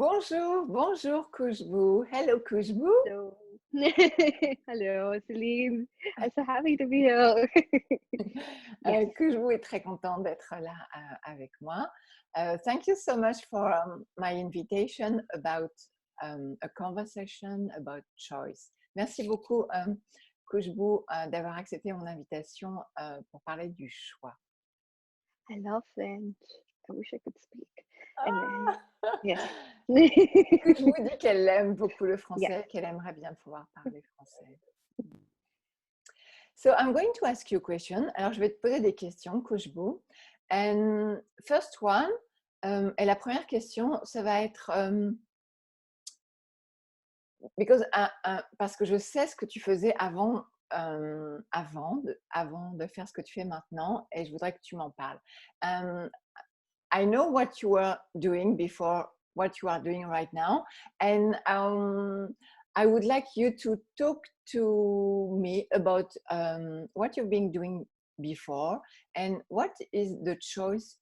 Bonjour, bonjour Khushboo. Hello Khushboo. So, hello, Celine. I'm so happy to be here. Yes. Khushboo est très content d'être là avec moi. Thank you so much for my invitation about a conversation about choice. Merci beaucoup Khushboo d'avoir accepté mon invitation pour parler du choix. I love French. I wish I could speak. Anyway, Ah yes. Khushboo dit qu'elle aime beaucoup le Yeah. français, qu'elle aimerait bien pouvoir parler français. So I'm going to ask you a question. Alors, je vais te poser des questions, Khushboo. And first one, et la première question, ça va être parce que je sais ce que tu faisais avant de faire ce que tu fais maintenant, et je voudrais que tu m'en parles. I know what you were doing before what you are doing right now, and I would like you to talk to me about what you've been doing before and what is the choice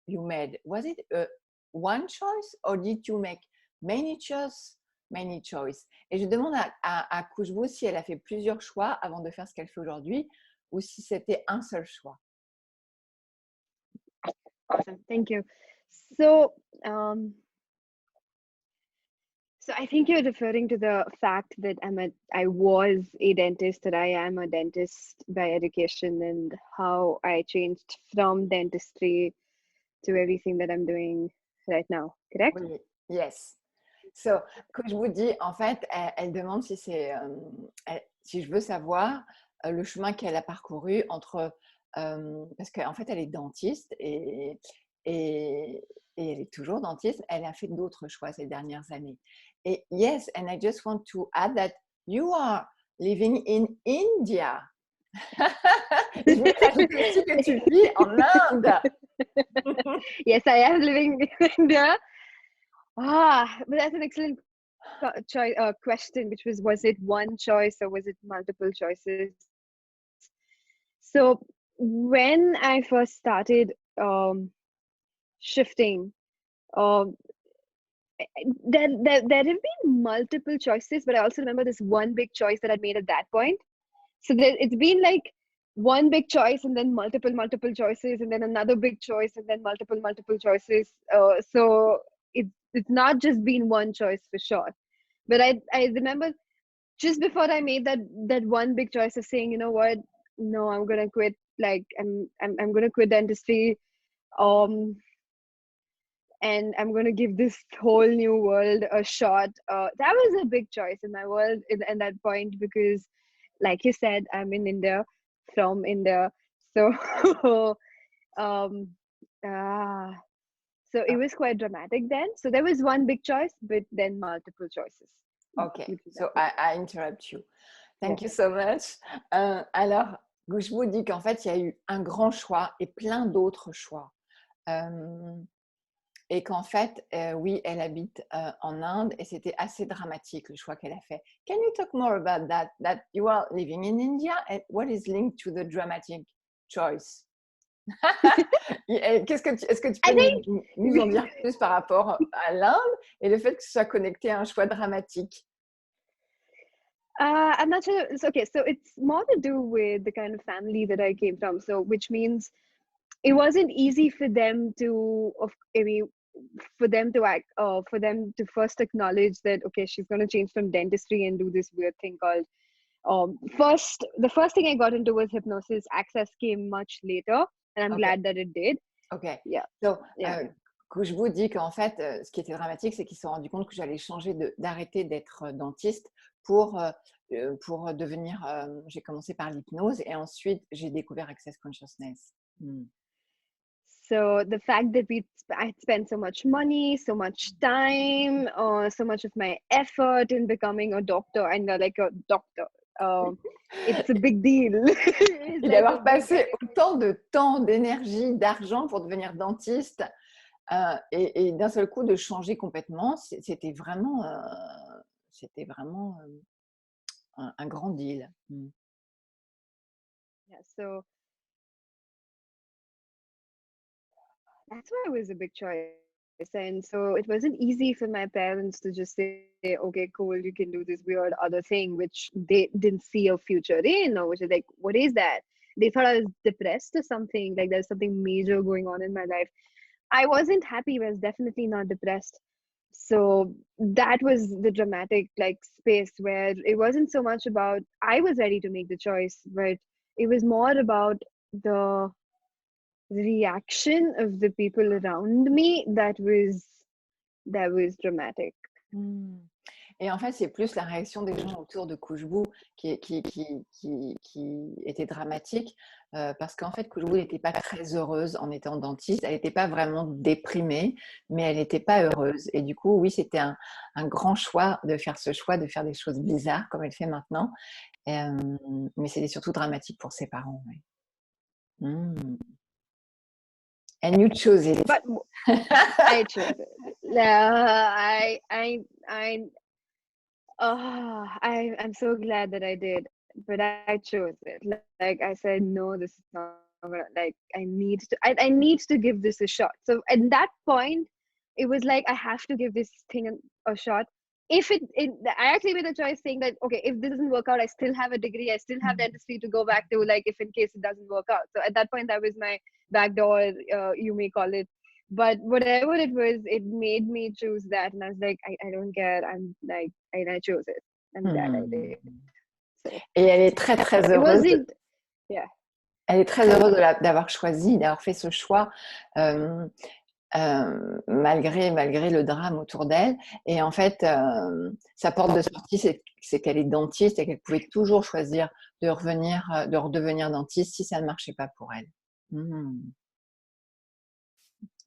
you made. Was it one choice or did you make many choices? Many choice. Et je demande à Khushboo si elle a fait plusieurs choix avant de faire ce qu'elle fait aujourd'hui ou si c'était un seul choix. Awesome. Thank you. So, um, so I think you're referring to the fact that I was a dentist, that I am a dentist by education, and how I changed from dentistry to everything that I'm doing right now. Correct? Oui, yes. So, que je vous dis, en fait, elle demande si si je veux savoir le chemin qu'elle a parcouru entre, parce qu'en fait, elle est dentiste et elle est toujours dentiste. Elle a fait d'autres choix ces dernières années. Et yes, and I just want to add that you are living in India. Je voulais rajouter aussi que tu vis en Inde. Yes, I am living in India. But that's an excellent question, which was it one choice or was it multiple choices? So when I first started shifting, um, there have been multiple choices, but I also remember this one big choice that I made at that point. So it's been like one big choice and then multiple choices and then another big choice and then multiple choices. So it's not just been one choice for sure. But I remember just before I made that one big choice of saying, you know what, no, I'm gonna quit. Like I'm gonna quit dentistry, um, and I'm gonna give this whole new world a shot. That was a big choice in my world in that point because, like you said, I'm in India, from India, so um, ah, so it was quite dramatic then. So there was one big choice, but then multiple choices. Okay, Which is so epic. I interrupt you. Thank Yes. you so much. Alors, Khushboo dit qu'en fait, il y a eu un grand choix et plein d'autres choix. Et qu'en fait, oui, elle habite en Inde et c'était assez dramatique le choix qu'elle a fait. Can you talk more about that? That you are living in India and what is linked to the dramatic choice? Est-ce que tu peux I think nous en dire plus par rapport à l'Inde et le fait que ce soit connecté à un choix dramatique? I'm not sure. Okay, so it's more to do with the kind of family that I came from. So, which means it wasn't easy for them to, I mean, for them to first acknowledge that okay, she's going to change from dentistry and do this weird thing called. The first thing I got into was hypnosis. Access came much later, and I'm Ok, glad that it did. ok. Yeah, So, yeah. Khushboo dit qu'en fait, ce qui était dramatique, c'est qu'ils se sont rendus compte que j'allais changer d'arrêter d'être dentiste pour devenir. J'ai commencé par l'hypnose et ensuite j'ai découvert Access Consciousness. So the fact that I spent so much money, so much time, so much of my effort in becoming a doctor, and like a doctor, it's a big deal. It's Et like a d'avoir big. passé autant de temps, d'énergie, d'argent pour devenir dentiste et d'un seul coup de changer complètement, c'était vraiment un grand deal. Yeah, so that's why it was a big choice. And so it wasn't easy for my parents to just say, okay, cool, you can do this weird other thing, which they didn't see a future in, or which is like, what is that? They thought I was depressed or something, like there's something major going on in my life. I wasn't happy, but I was definitely not depressed. So that was the dramatic like space where it wasn't so much about I was ready to make the choice, but it was more about the reaction of the people around me that was dramatic. Hmm. Et en fait, c'est plus la réaction des gens autour de Khushboo qui était dramatique, parce qu'en fait, Khushboo n'était pas très heureuse en étant dentiste. Elle n'était pas vraiment déprimée, mais elle n'était pas heureuse. Et du coup, oui, c'était un grand choix de faire ce choix, de faire des choses bizarres comme elle fait maintenant. Mais c'était surtout dramatique pour ses parents. Oui. Hmm. And you chose it. But I chose it. I'm so glad that I did, but I chose it. Like I said, no, this is not gonna, like I need to give this a shot. So at that point, it was like I have to give this thing a shot. If I actually made a choice saying that okay, if this doesn't work out, I still have a degree, I still have dentistry to go back to, like if in case it doesn't work out. So at that point, that was my back door, you may call it. But whatever it was, it made me choose that, and I was like, I don't care. I'm like, and I chose it. I'm glad I did. So Et elle est très très it heureuse. wasn't, yeah. Elle est très heureuse d'avoir choisi, d'avoir fait ce choix, malgré le drame autour d'elle. Et en fait, sa porte de sortie, c'est qu'elle est dentiste et qu'elle pouvait toujours choisir de redevenir dentiste si ça ne marchait pas pour elle.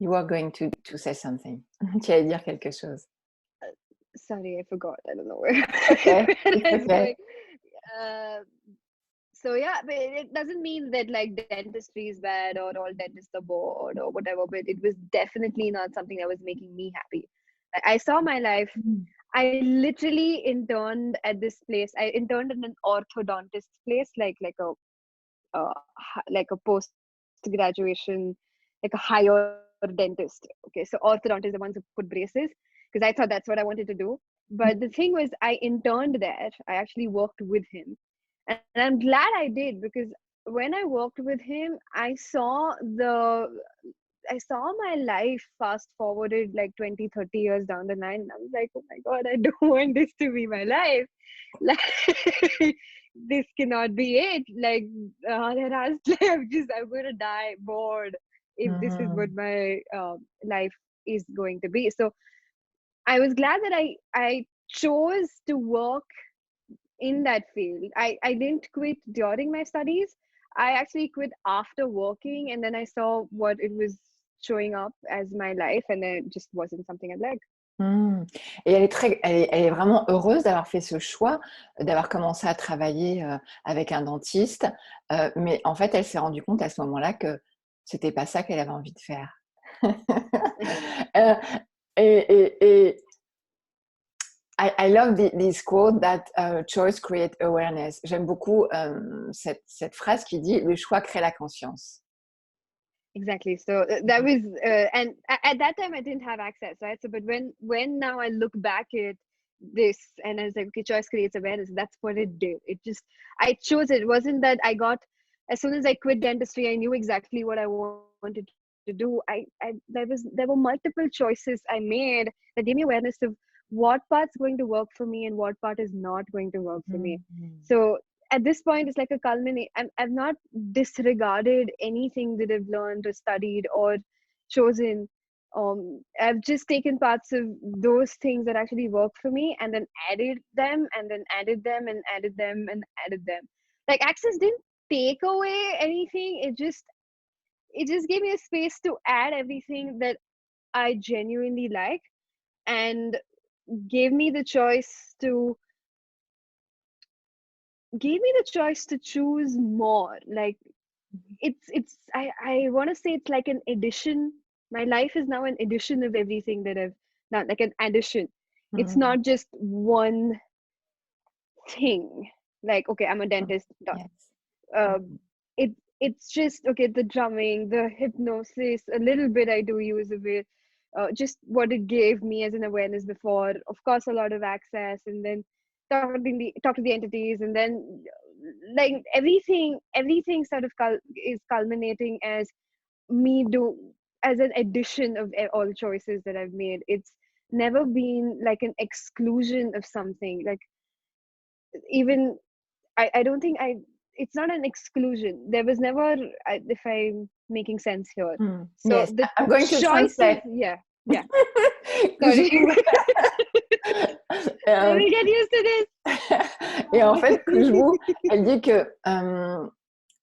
You are going to say something. Tu allais dire quelque chose. Sorry, I forgot. I don't know where. Okay. It's okay. So yeah, but it doesn't mean that like dentistry is bad or all dentists are bored or whatever, but it was definitely not something that was making me happy. I saw my life. I literally interned at this place. I interned in an orthodontist place, like a post graduation, like a higher dentist. Okay, so orthodontists are the ones who put braces, because I thought that's what I wanted to do. But the thing was, I interned there. I actually worked with him, and I'm glad I did, because when I worked with him, I saw my life fast forwarded like 20, 30 years down the line. I was like, oh my God, I don't want this to be my life. Like, this cannot be it. Like, there has I'm going to die bored if this is what my life is going to be. So I was glad that I chose to work in that field. I didn't quit during my studies. I actually quit after working, and then I saw what it was showing up as my life, and then it just wasn't something I liked. Et elle est vraiment heureuse d'avoir fait ce choix, d'avoir commencé à travailler avec un dentiste, mais en fait, elle s'est rendue compte à ce moment-là que c'était pas ça qu'elle avait envie de faire. Et I love this quote that choice create awareness. J'aime beaucoup cette phrase qui dit le choix crée la conscience. Exactly. So that was, and at that time I didn't have access, right? So, but when now I look back at this and I was like, okay, choice creates awareness. That's what it did. It just, I chose it. It wasn't that I got, as soon as I quit dentistry, I knew exactly what I wanted to do. There were multiple choices I made that gave me awareness of what part's going to work for me and what part is not going to work for me. So at this point, it's like a culmination. I've not disregarded anything that I've learned or studied or chosen. I've just taken parts of those things that actually work for me and then added them and then added them and added them and added them. Like Access didn't take away anything. It just gave me a space to add everything that I genuinely like, and gave me the choice to choose more. Like I want to say it's like an addition. My life is now an addition of everything that I've done, like an addition. It's not just one thing. Like, okay, I'm a dentist, done. It's just okay, the drumming, the hypnosis, a little bit I do use of it, just what it gave me as an awareness before. Of course, a lot of access, and then talk to the entities, and then like everything sort of is culminating as me do as an addition of all the choices that I've made. It's never been like an exclusion of something. Like even I don't think it's not an exclusion. There was never, if I'm making sense here. So Yes, the I'm going to choices, translate. yeah. Sorry. I will get used to this. Et en fait, Khushboo, elle dit que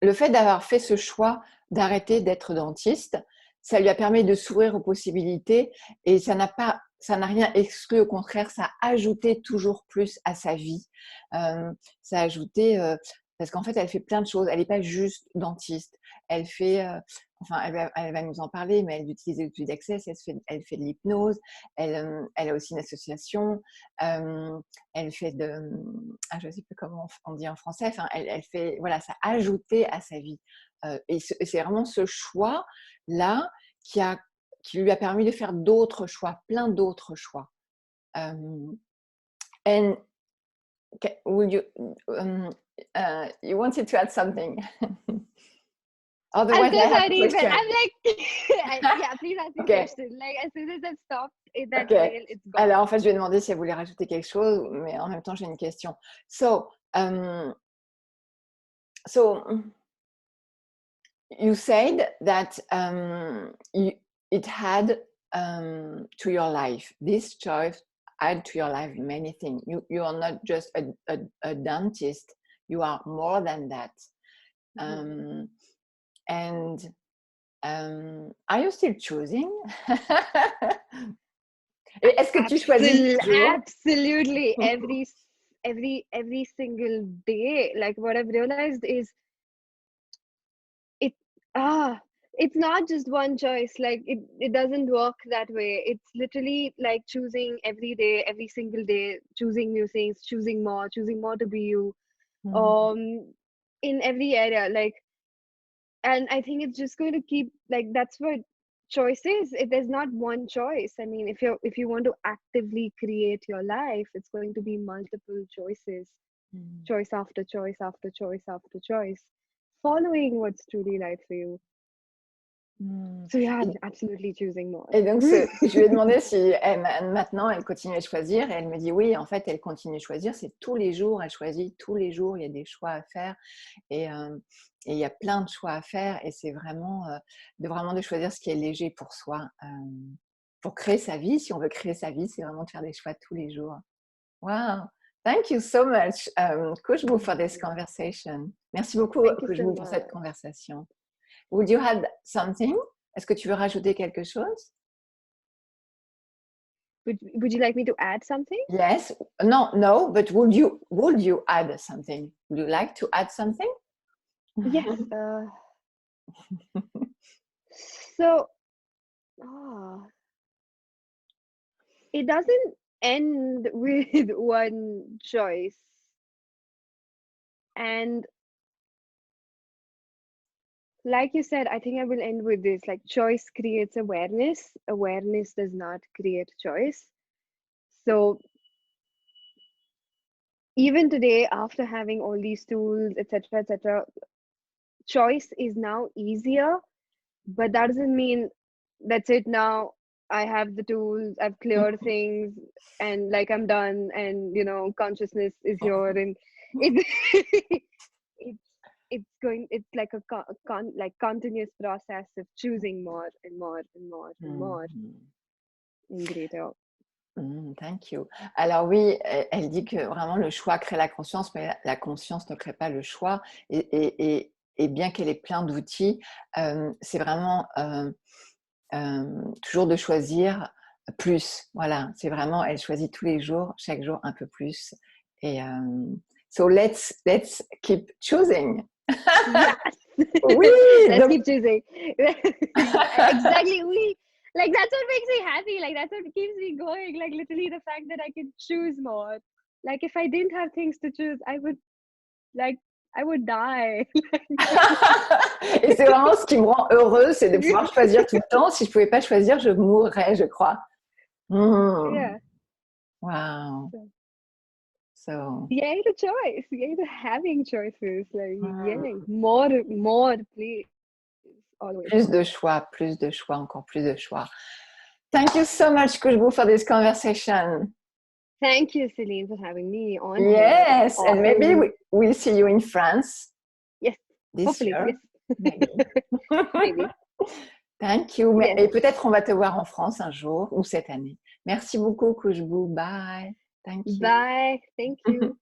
le fait d'avoir fait ce choix d'arrêter d'être dentiste, ça lui a permis de s'ouvrir aux possibilités et ça n'a rien exclu, au contraire, ça a ajouté toujours plus à sa vie. Ça a ajouté, parce qu'en fait, elle fait plein de choses. Elle n'est pas juste dentiste. Elle fait, elle va nous en parler, mais elle utilise les outils d'Access, elle fait de l'hypnose, elle a aussi une association, elle fait de, je ne sais plus comment on dit en français, enfin, elle fait, voilà, ça a ajouté à sa vie. Et c'est vraiment ce choix-là qui lui a permis de faire d'autres choix, plein d'autres choix. And would you, you wanted to add something? Otherwise, I'm so I have a sorry, but question. I'm like, yeah, please ask me a question. Like as soon as I've stopped in that trail, it's gone. Alors, en fait, je lui ai demandé si elle voulait rajouter quelque chose, mais en même temps, j'ai une question. So you said that it had to your life, this choice add to your life many things. You are not just a dentist, you are more than that. And are you still choosing? Est-ce que tu choisis toujours? Absolutely. Every single day. Like what I've realized is it's not just one choice. Like it doesn't work that way. It's literally like choosing every day, every single day, choosing new things, choosing more to be you. In every area. Like, and I think it's just going to keep, like, that's what choice is. There's not one choice. I mean, if you want to actively create your life, it's going to be multiple choices, choice after choice after choice after choice, following what's truly right for you. So yeah, I'm absolutely choosing more. Et donc, je lui ai demandé si maintenant elle continue à choisir, et elle me dit oui, en fait, elle continue à choisir. C'est tous les jours, elle choisit tous les jours. Il y a des choix à faire, et il y a plein de choix à faire, et c'est vraiment de choisir ce qui est léger pour soi, pour créer sa vie. Si on veut créer sa vie, c'est vraiment de faire des choix tous les jours. Wow! Thank you so much, Khushboo, for this conversation. Merci beaucoup, Khushboo, pour cette conversation. Would you add something? Est-ce que tu veux rajouter quelque chose? Would you like me to add something? Yes. No, but would you add something? Would you like to add something? Yes. So, it doesn't end with one choice. And like you said, I think I will end with this. Like, choice creates awareness. Awareness does not create choice. So even today, after having all these tools, etc., choice is now easier, but that doesn't mean that's it now. I have the tools, I've cleared things, and like I'm done, and consciousness is here, and it's like a continuous process of choosing more and more and more and more and greater. Thank you. Alors oui, elle dit que vraiment le choix crée la conscience, mais la conscience ne crée pas le choix. Et bien qu'elle ait plein d'outils, c'est vraiment toujours de choisir plus. Voilà, c'est vraiment, elle choisit tous les jours, chaque jour un peu plus. Et so let's keep choosing. Yes. Oui. Let's keep choosing. Exactly. Like that's what makes me happy. Like that's what keeps me going. Like literally the fact that I can choose more. Like if I didn't have things to choose, I would die. Et c'est vraiment ce qui me rend heureuse, c'est de pouvoir choisir tout le temps. Si je ne pouvais pas choisir, je mourrais, je crois. Yeah. Wow. So, Yay the choice. Yay the having choices. Like, yay. mm, More, please. All the way plus more. de choix, encore plus de choix. Thank you so much, Khushboo, for this conversation. Thank you, Celine, for having me on here. It was Yes, and maybe awesome. we'll see you in France Yes. this Hopefully, year. yes. Maybe. Maybe. Thank you. Yes. Et peut-être on va te voir en France un jour ou cette année. Merci beaucoup, Khushboo. Bye. Thank you. Bye. Thank you.